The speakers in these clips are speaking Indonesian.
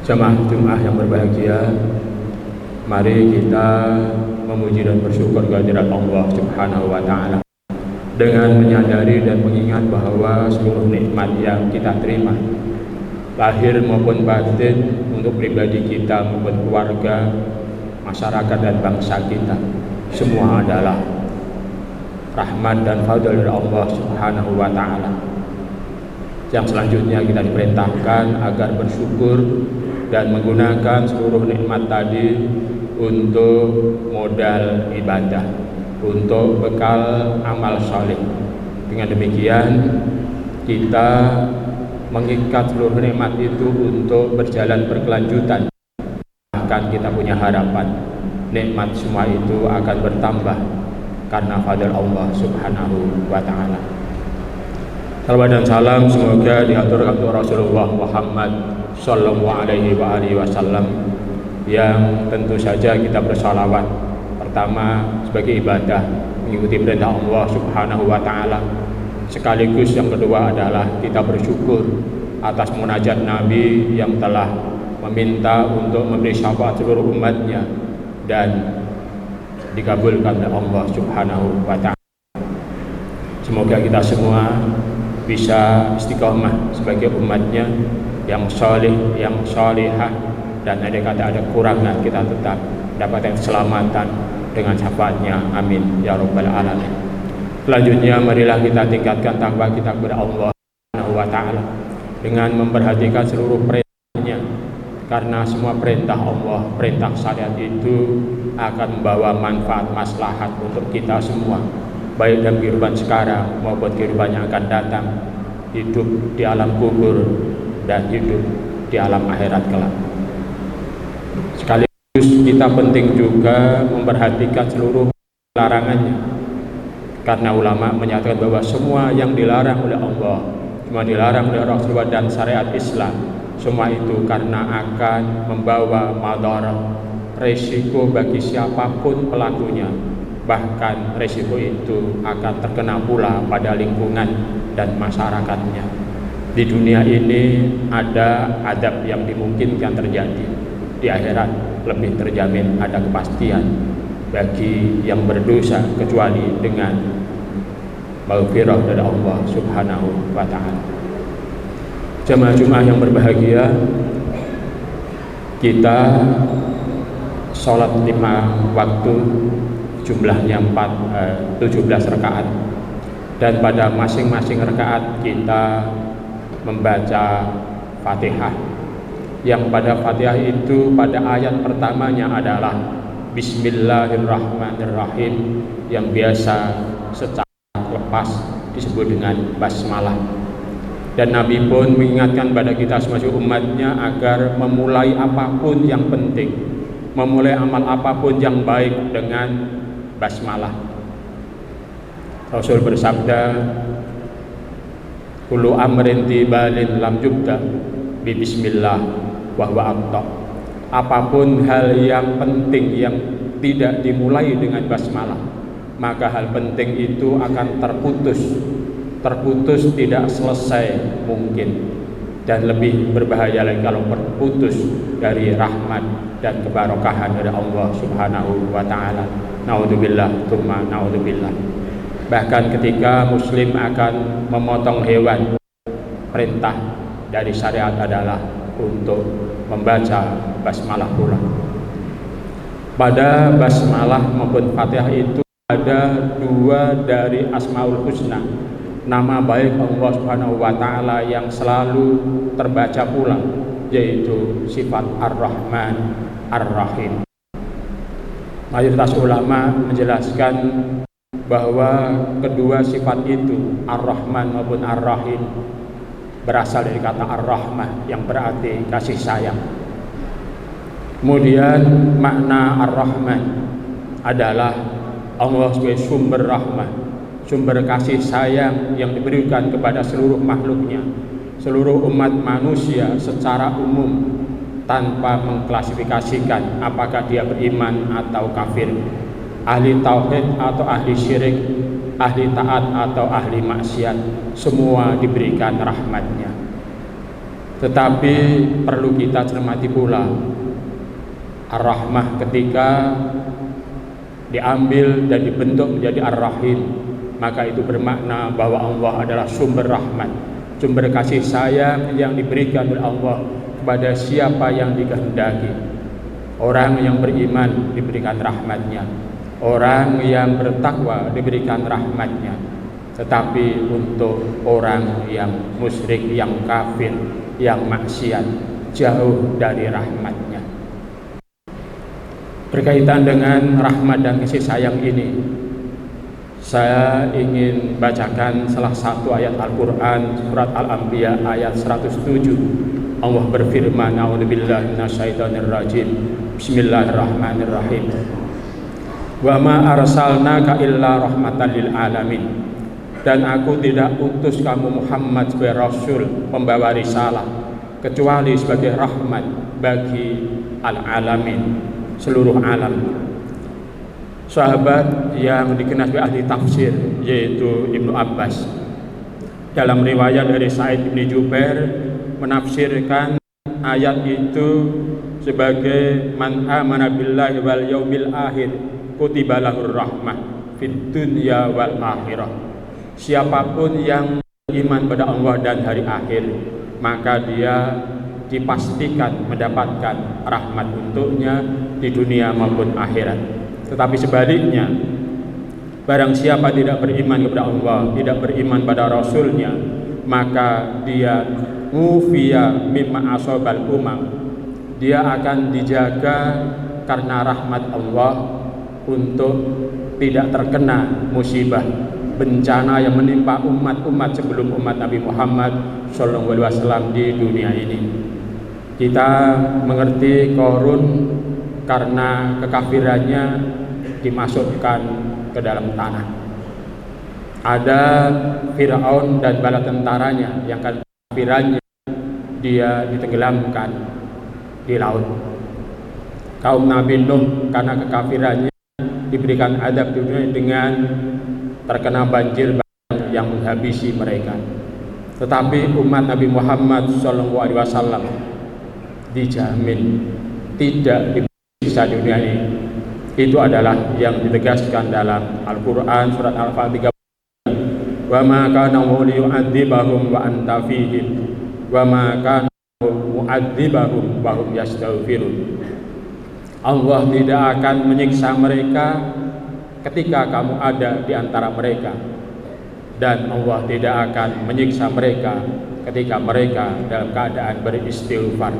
Jamaah Jumat yang berbahagia, mari kita memuji dan bersyukur kehadirat Allah Subhanahu wa Ta'ala dengan menyadari dan mengingat bahwa seluruh nikmat yang kita terima, lahir maupun batin, untuk pribadi kita maupun keluarga, masyarakat dan bangsa kita, semua adalah rahmat dan fadl dari Allah Subhanahu wa Ta'ala. Yang selanjutnya kita diperintahkan agar bersyukur dan menggunakan seluruh nikmat tadi untuk modal ibadah, untuk bekal amal saleh. Dengan demikian kita mengikat seluruh nikmat itu untuk berjalan berkelanjutan. Bahkan kita punya harapan nikmat semua itu akan bertambah karena fadl Allah Subhanahu wa Ta'ala. Salawat dan salam semoga diaturkan untuk Rasulullah Muhammad Sallallahu alaihi wasallam, yang tentu saja kita bersalawat pertama sebagai ibadah mengikuti perintah Allah Subhanahu wa Ta'ala, sekaligus yang kedua adalah kita bersyukur atas munajat Nabi yang telah meminta untuk memberi syafaat seluruh umatnya dan dikabulkan oleh Allah Subhanahu wa Ta'ala. Semoga kita semua bisa istiqomah sebagai umatnya yang saleh, yang salihah, dan ada kurangan kita tetap dapatkan keselamatan dengan syafaatnya, amin ya rabbal alamin. Selanjutnya marilah kita tingkatkan takwa kita kepada Allah Subhanahu wa Ta'ala dengan memperhatikan seluruh perintahnya, karena semua perintah Allah, perintah syariat itu akan membawa manfaat maslahat untuk kita semua, baik dalam kehidupan sekarang maupun kehidupan yang akan datang, hidup di alam kubur dan hidup di alam akhirat kelak. Sekaligus kita penting juga memperhatikan seluruh larangannya, karena ulama menyatakan bahwa semua yang dilarang oleh Allah, semua dilarang oleh Rasulullah dan syariat Islam, semua itu karena akan membawa madarat, resiko bagi siapapun pelakunya. Bahkan resiko itu akan terkena pula pada lingkungan dan masyarakatnya. Di dunia ini ada adab yang dimungkinkan terjadi, di akhirat lebih terjamin ada kepastian bagi yang berdosa, kecuali dengan maghfirah dari Allah Subhanahu wa Ta'ala. Jamaah Jumat yang berbahagia, kita sholat 5 waktu, jumlahnya 17 rakaat, dan pada masing-masing rakaat kita membaca Fatihah, yang pada Fatihah itu pada ayat pertamanya adalah Bismillahirrahmanirrahim, yang biasa secara lepas disebut dengan basmalah. Dan Nabi pun mengingatkan pada kita sebagai umatnya agar memulai apapun yang penting, memulai amal apapun yang baik dengan basmalah. Rasul bersabda, kullu amrin tibalin lam yubda bi bismillah wa huwa aqta. Apapun hal yang penting yang tidak dimulai dengan basmalah, maka hal penting itu akan terputus tidak selesai mungkin, dan lebih berbahaya lagi kalau terputus dari rahmat dan keberkahan dari Allah Subhanahu wa Ta'ala. Naudzubillah, tsumma naudzubillah. Bahkan ketika muslim akan memotong hewan, perintah dari syariat adalah untuk membaca basmalah pula. Pada basmalah maupun Fatihah itu ada 2 dari Asmaul Husna, nama baik Allah Subhanahu wa Ta'ala yang selalu terbaca pula, yaitu sifat Ar-Rahman, Ar-Rahim. Mayoritas ulama menjelaskan bahwa kedua sifat itu, Ar-Rahman maupun Ar-Rahim, berasal dari kata Ar-Rahmah yang berarti kasih sayang. Kemudian makna Ar-Rahman adalah Allah sebagai sumber rahmah, sumber kasih sayang yang diberikan kepada seluruh makhluknya, seluruh umat manusia secara umum, tanpa mengklasifikasikan apakah dia beriman atau kafir, ahli tauhid atau ahli syirik, ahli taat atau ahli maksiat, semua diberikan rahmatnya. Tetapi perlu kita cermati pula, Ar-Rahmah ketika diambil dan dibentuk menjadi Ar-Rahim, maka itu bermakna bahwa Allah adalah sumber rahmat, sumber kasih sayang yang diberikan oleh Allah kepada siapa yang dikehendaki. Orang yang beriman diberikan rahmatnya, orang yang bertakwa diberikan rahmatnya. Tetapi untuk orang yang musyrik, yang kafir, yang maksiat, jauh dari rahmatnya. Berkaitan dengan rahmat dan kasih sayang ini, saya ingin bacakan salah satu ayat Al-Quran, surat Al-Anbiya ayat 107. Allah berfirman, a'udzubillahi minasyaitonirrajim, bismillahirrahmanirrahim, wa ma arsalnaka illa rahmatan lil alamin. Dan aku tidak utus kamu Muhammad sebagai Rasul pembawa risalah, kecuali sebagai rahmat bagi al-alamin, seluruh alam. Sahabat yang dikenal sebagai ahli tafsir, yaitu Ibnu Abbas, dalam riwayat dari Sa'id bin Jubair, menafsirkan ayat itu sebagai man amana billahi wal yaumil akhir kutiba lahur rahmah fid dunya wal akhirah. Siapapun yang beriman pada Allah dan hari akhir, maka dia dipastikan mendapatkan rahmat untuknya di dunia maupun akhirat. Tetapi sebaliknya, barang siapa tidak beriman kepada Allah, tidak beriman pada Rasulnya, maka dia mufiya mimma asobal umam, dia akan dijaga karena rahmat Allah untuk tidak terkena musibah, bencana yang menimpa umat-umat sebelum umat Nabi Muhammad SAW di dunia ini. Kita mengerti Qarun karena kekafirannya dimasukkan ke dalam tanah. Ada Fir'aun dan bala tentaranya yang kekafirannya dia ditenggelamkan di laut. Kaum Nabi Nuh karena kekafirannya diberikan adab dunia dengan terkena banjir yang menghabisi mereka. Tetapi umat Nabi Muhammad SAW dijamin tidak disiksa di dunia ini. Itu adalah yang ditegaskan dalam Al-Quran surat Al-Fatihah, wa ma kana liyu'adzibahum wa anta fihim wa ma kana mu'adzibahum wa hum yastaghfirun. Allah tidak akan menyiksa mereka ketika kamu ada di antara mereka, dan Allah tidak akan menyiksa mereka ketika mereka dalam keadaan beristighfar.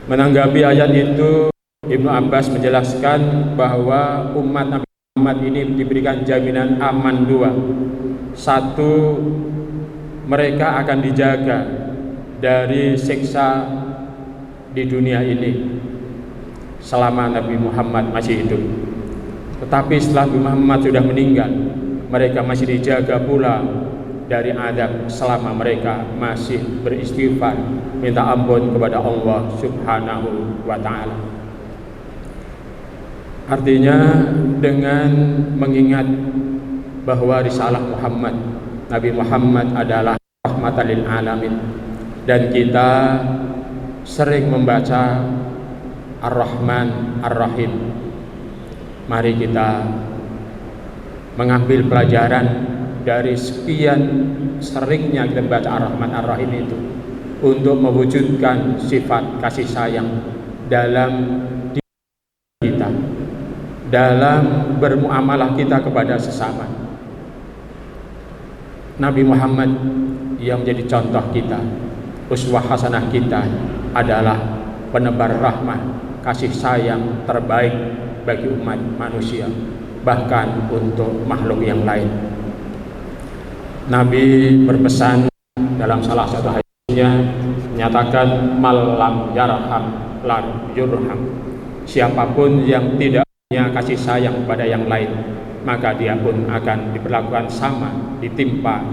Menanggapi ayat itu, Ibnu Abbas menjelaskan bahwa umat Nabi Muhammad ini diberikan jaminan aman dua. Satu, mereka akan dijaga dari siksa di dunia ini selama Nabi Muhammad masih hidup. Tetapi setelah Nabi Muhammad sudah meninggal, mereka masih dijaga pula dari adab selama mereka masih beristighfar, minta ampun kepada Allah Subhanahu wa ta'ala. Artinya dengan mengingat bahwa risalah Muhammad, Nabi Muhammad adalah rahmatan lil alamin, dan kita sering membaca Ar-Rahman Ar-Rahim, mari kita mengambil pelajaran dari sekian seringnya kita baca Ar-Rahman Ar-Rahim itu untuk mewujudkan sifat kasih sayang dalam diri kita, dalam bermuamalah kita kepada sesama. Nabi Muhammad yang menjadi contoh kita, uswah hasanah kita, adalah penebar rahmah, kasih sayang terbaik bagi umat manusia, bahkan untuk makhluk yang lain. Nabi berpesan dalam salah satu hadisnya, menyatakan malam yarham lar yurham. Siapapun yang tidak punya kasih sayang kepada yang lain, maka dia pun akan diperlakukan sama, ditimpa,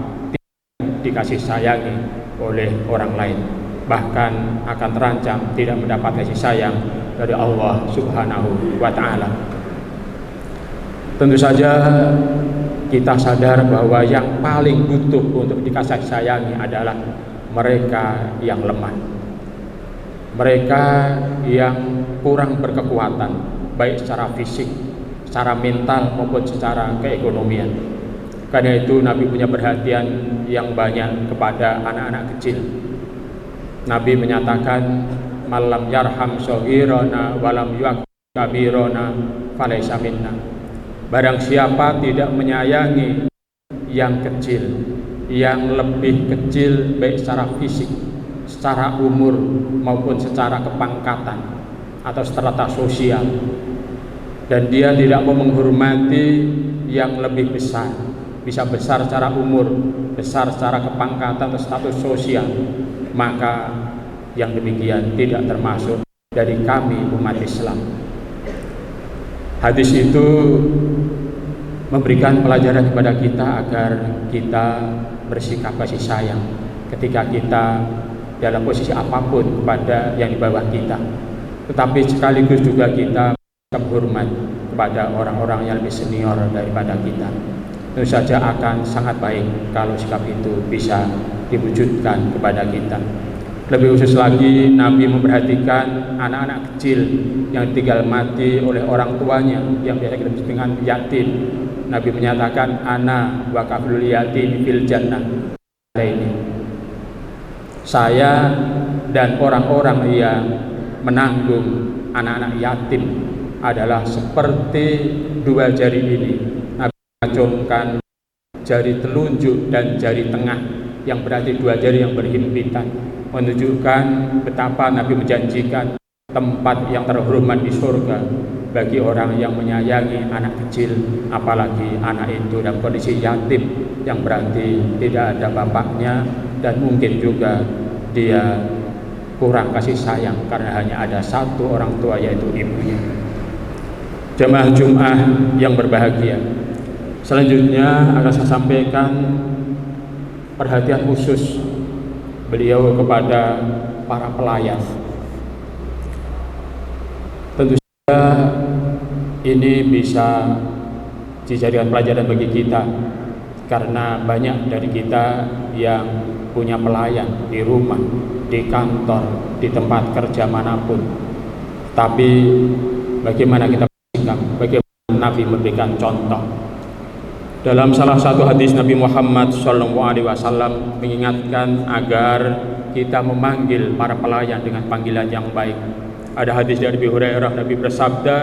dikasih sayangi oleh orang lain, bahkan akan terancam tidak mendapat kasih sayang dari Allah Subhanahu wa ta'ala. Tentu saja kita sadar bahwa yang paling butuh untuk dikasih sayangi adalah mereka yang lemah, mereka yang kurang berkekuatan, baik secara fisik, secara mental maupun secara keekonomian. Karena itu Nabi punya perhatian yang banyak kepada anak-anak kecil. Nabi menyatakan, malam yarham sohirona walam yuakabirona falaysa minna. Barang siapa tidak menyayangi yang kecil, yang lebih kecil baik secara fisik, secara umur maupun secara kepangkatan atau strata sosial, dan dia tidak mau menghormati yang lebih besar, bisa besar secara umur, besar secara kepangkatan atau status sosial, maka yang demikian tidak termasuk dari kami umat Islam. Hadis itu memberikan pelajaran kepada kita agar kita bersikap kasih sayang ketika kita dalam posisi apapun kepada yang di bawah kita, tetapi sekaligus juga kita hormat kepada orang-orang yang lebih senior daripada kita. Tentu saja akan sangat baik kalau sikap itu bisa diwujudkan kepada kita. Lebih khusus lagi, Nabi memperhatikan anak-anak kecil yang ditinggal mati oleh orang tuanya, yang biasa kita sebut dengan yatim. Nabi menyatakan, ana wa kafilul yatim fil jannah. Ini saya dan orang-orang yang menanggung anak-anak yatim adalah seperti dua jari ini. Nabi mengacungkan jari telunjuk dan jari tengah, yang berarti dua jari yang berhimpitan, menunjukkan betapa Nabi menjanjikan tempat yang terhormat di surga bagi orang yang menyayangi anak kecil, apalagi anak itu dalam kondisi yatim, yang berarti tidak ada bapaknya dan mungkin juga dia kurang kasih sayang karena hanya ada satu orang tua, yaitu ibunya. Jemaah Jumat yang berbahagia, selanjutnya akan saya sampaikan perhatian khusus beliau kepada para pelayan. Tentu saja ini bisa dijadikan pelajaran bagi kita, karena banyak dari kita yang punya pelayan di rumah, di kantor, di tempat kerja manapun. Tapi bagaimana kita bersikap, bagaimana Nabi memberikan contoh. Dalam salah satu hadis Nabi Muhammad SAW mengingatkan agar kita memanggil para pelayan dengan panggilan yang baik. Ada hadis dari Abu Hurairah, Nabi bersabda,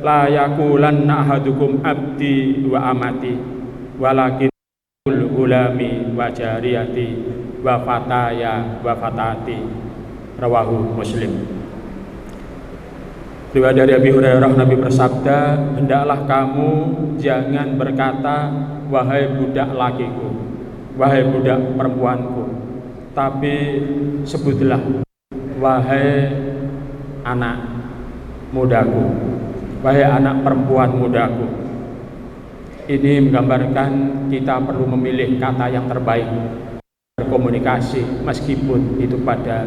la yaqulanna ahadukum abdi wa amati walakin ulami wa jariyati wa fataya wa fatati. Rawahu Muslim. Riwayat dari Abu Hurairah, Nabi bersabda, hendaklah kamu jangan berkata wahai budak lakiku, wahai budak perempuanku, tapi sebutlah wahai anak mudaku, wahai anak perempuan mudaku. Ini menggambarkan kita perlu memilih kata yang terbaik berkomunikasi meskipun itu pada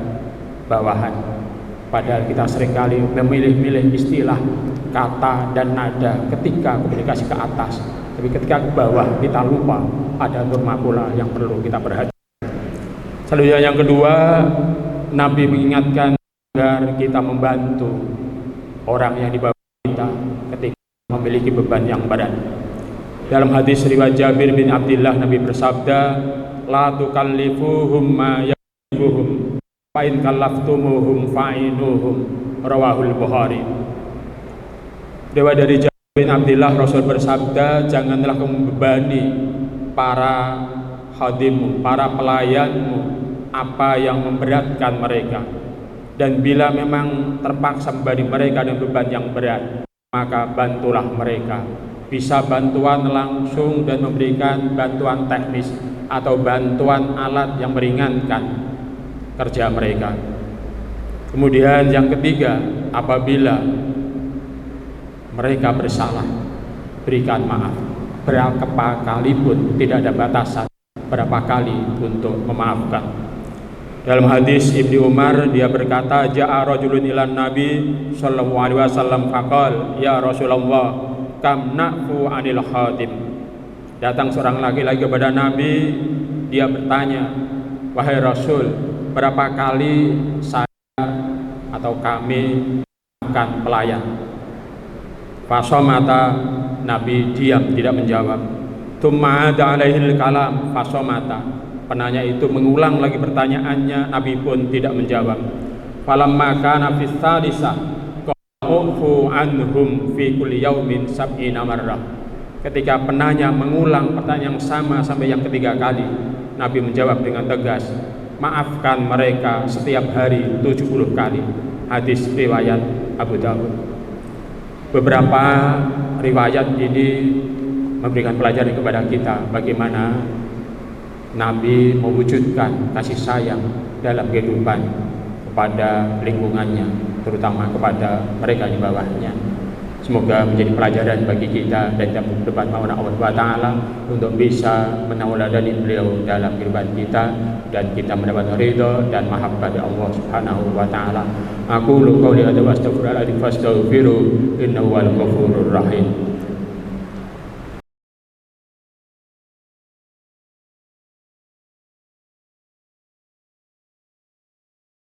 bawahan. Padahal kita seringkali memilih-milih istilah, kata, dan nada ketika komunikasi ke atas, tapi ketika ke bawah kita lupa ada norma pula yang perlu kita perhatikan. Selanjutnya yang kedua, Nabi mengingatkan agar kita membantu orang yang di bawah kita ketika memiliki beban yang berat. Dalam hadis riwayat Jabir bin Abdullah, Nabi bersabda, la tukallifuhum ma yabuhum fa'in kallaftumuhum fa'inuhum. Rawahul Bukhari. Dewa dari Jabir bin Abdullah, Rasul bersabda, janganlah kamu membebani para khadimmu, para pelayanmu, apa yang memberatkan mereka, dan bila memang terpaksa membebani mereka dengan beban yang berat, maka bantulah mereka. Bisa bantuan langsung dan memberikan bantuan teknis atau bantuan alat yang meringankan kerja mereka. Kemudian yang ketiga, apabila mereka bersalah, berikan maaf. Berapa kali pun, tidak ada batasan berapa kali untuk memaafkan. Dalam hadis Ibnu Umar, dia berkata, ja'a rajulun ilan Nabi sallallahu alaihi wasallam faqal, ya Rasulullah, kam na'fu anil khadim. Datang seorang laki-laki kepada Nabi, dia bertanya, wahai Rasul, berapa kali saya atau kami maafkan pelayan? Fasomata, Nabi diam, tidak menjawab. Tsumma ada alaihil kalam, fasomata, penanya itu mengulang lagi pertanyaannya, Nabi pun tidak menjawab. Falamma kana fis salisah qa'ufu anhum fi kulli yaumin sab'ina marrah. Ketika penanya mengulang pertanyaan yang sama sampai yang ketiga kali, Nabi menjawab dengan tegas, maafkan mereka setiap hari 70 kali. Hadis riwayat Abu Dawud. Beberapa riwayat ini memberikan pelajaran kepada kita bagaimana Nabi mewujudkan kasih sayang dalam kehidupan kepada lingkungannya, terutama kepada mereka di bawahnya. Semoga menjadi pelajaran bagi kita dan kita berdebat mauna Allah Ta'ala untuk bisa menauladani beliau dalam kehidupan kita dan kita mendapat ridha dan mahabbah dari Allah Subhanahu wa Ta'ala. Aku qouli hadza wa astaghfirullahaladzim fastaghfiru innahu wal ghafurur rahim.